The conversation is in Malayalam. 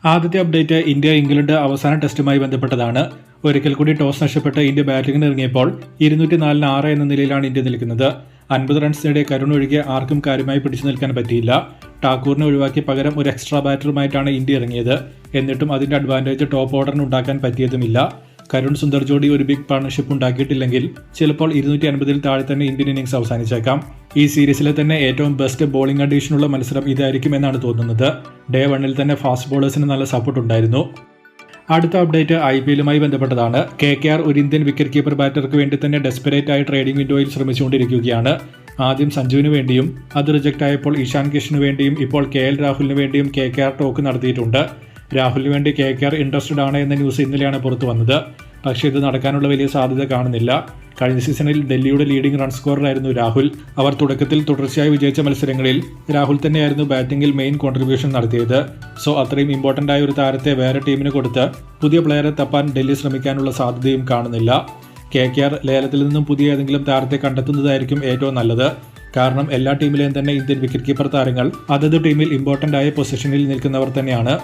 ആദ്യത്തെ അപ്ഡേറ്റ് ഇന്ത്യ ഇംഗ്ലണ്ട് അവസാന ടെസ്റ്റുമായി ബന്ധപ്പെട്ടതാണ്. ഒരിക്കൽ കൂടി ടോസ് നഷ്ടപ്പെട്ട് ഇന്ത്യ ബാറ്റിംഗിന് ഇറങ്ങിയപ്പോൾ 204 എന്ന നിലയിലാണ് ഇന്ത്യ നിൽക്കുന്നത്. 50 റൺസ് നേടിയ കരുൺ ഒഴികെ ആർക്കും കാര്യമായി പിടിച്ചു നിൽക്കാൻ പറ്റിയില്ല. ടാക്കൂറിനെ ഒഴിവാക്കി പകരം ഒരു എക്സ്ട്രാ ബാറ്ററുമായിട്ടാണ് ഇന്ത്യ ഇറങ്ങിയത്. എന്നിട്ടും അതിന്റെ അഡ്വാൻറ്റേജ് ടോപ്പ് ഓർഡറിന് ഉണ്ടാക്കാൻ പറ്റിയതുമില്ല. കരുൺ സുന്ദർ ജോഡി ഒരു ബിഗ് പാർട്ണർഷിപ്പ് ഉണ്ടാക്കിയിട്ടില്ലെങ്കിൽ ചിലപ്പോൾ 250-ൽ താഴെ തന്നെ ഇന്ത്യൻ ഇന്നിംഗ്സ് അവസാനിച്ചേക്കാം. ഈ സീരീസിലെ തന്നെ ഏറ്റവും ബെസ്റ്റ് ബോളിംഗ് അഡീഷനുള്ള മത്സരം ഇതായിരിക്കും എന്നാണ് തോന്നുന്നത്. ഡേ 1-ൽ തന്നെ ഫാസ്റ്റ് ബോളേഴ്സിന് നല്ല സപ്പോർട്ട് ഉണ്ടായിരുന്നു. അടുത്ത അപ്ഡേറ്റ് IPLുമായി ബന്ധപ്പെട്ടതാണ്. KKR ഒരു ഇന്ത്യൻ വിക്കറ്റ് കീപ്പർ ബാറ്റർക്ക് വേണ്ടി തന്നെ ഡെസ്പെറേറ്റ് ആയി ട്രേഡിംഗ് വിൻഡോയിൽ ശ്രമിച്ചുകൊണ്ടിരിക്കുകയാണ്. ആദ്യം സഞ്ജുവിന് വേണ്ടിയും അത് റിജക്റ്റ് ആയപ്പോൾ ഇഷാൻ കിഷന് വേണ്ടിയും ഇപ്പോൾ KL രാഹുലിന് വേണ്ടിയും KKR ടോക്ക് നടത്തിയിട്ടുണ്ട്. രാഹുലിന് വേണ്ടി KKR ഇൻട്രസ്റ്റഡ് ആണ് എന്ന ന്യൂസ് ഇന്നലെയാണ് പുറത്തു വന്നത്. പക്ഷേ ഇത് നടക്കാനുള്ള വലിയ സാധ്യത കാണുന്നില്ല. കഴിഞ്ഞ സീസണിൽ ഡൽഹിയുടെ ലീഡിംഗ് റൺ സ്കോററായിരുന്നു രാഹുൽ. അവർ തുടക്കത്തിൽ തുടർച്ചയായി വിജയിച്ച മത്സരങ്ങളിൽ രാഹുൽ തന്നെയായിരുന്നു ബാറ്റിംഗിൽ മെയിൻ കോൺട്രിബ്യൂഷൻ നടത്തിയത്. സോ അത്രയും ഇമ്പോർട്ടൻ്റ് ആയ ഒരു താരത്തെ വേറെ ടീമിന് കൊടുത്ത് പുതിയ പ്ലെയറെ തപ്പാൻ ഡൽഹി ശ്രമിക്കാനുള്ള സാധ്യതയും കാണുന്നില്ല. KKR ലേലത്തിൽ നിന്നും പുതിയ ഏതെങ്കിലും താരത്തെ കണ്ടെത്തുന്നതായിരിക്കും ഏറ്റവും നല്ലത്. കാരണം എല്ലാ ടീമിലെയും തന്നെ ഇന്ത്യൻ വിക്കറ്റ് കീപ്പർ താരങ്ങൾ അതത് ടീമിൽ ഇമ്പോർട്ടൻ്റ് ആയ പൊസിഷനിൽ നിൽക്കുന്നവർ തന്നെയാണ്.